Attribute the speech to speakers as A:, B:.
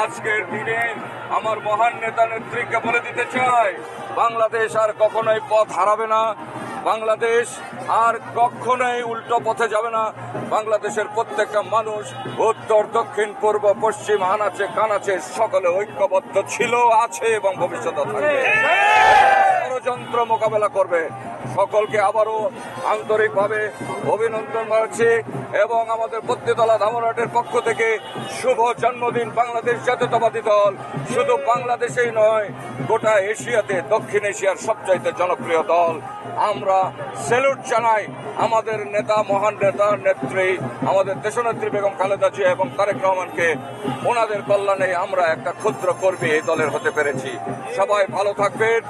A: আজকের দিনে আমার মহান নেতা নেত্রীকে বলে দিতে চাই, বাংলাদেশ আর কখনোই পথ হারাবে না, বাংলাদেশ আর কখনোই উল্টো পথে যাবে না। বাংলাদেশের প্রত্যেকটা মানুষ উত্তর দক্ষিণ পূর্ব পশ্চিম আনাচে কানাচে সকলে ঐক্যবদ্ধ ছিল, আছে এবং ভবিষ্যতে থাকবে, ষড়যন্ত্র মোকাবেলা করবে। সকলকে আবারও আন্তরিকভাবে অভিনন্দন জানাচ্ছি এবং আমাদের পত্নীতলা ধামরাটের পক্ষ থেকে শুভ জন্মদিন বাংলাদেশ জাতীয়তাবাদী দল। শুধু বাংলাদেশেই নয়, গোটা এশিয়াতে দক্ষিণ এশিয়ার সবচাইতে জনপ্রিয় দল। আমরা স্যালুট জানাই আমাদের নেতা, মহান নেতা নেত্রী, আমাদের দেশনেত্রী বেগম খালেদা জিয়া এবং তারেক রহমানকে। ওনাদের কল্যাণে আমরা একটা ক্ষুদ্র কর্মী এই দলের হতে পেরেছি। সবাই ভালো থাকবেন।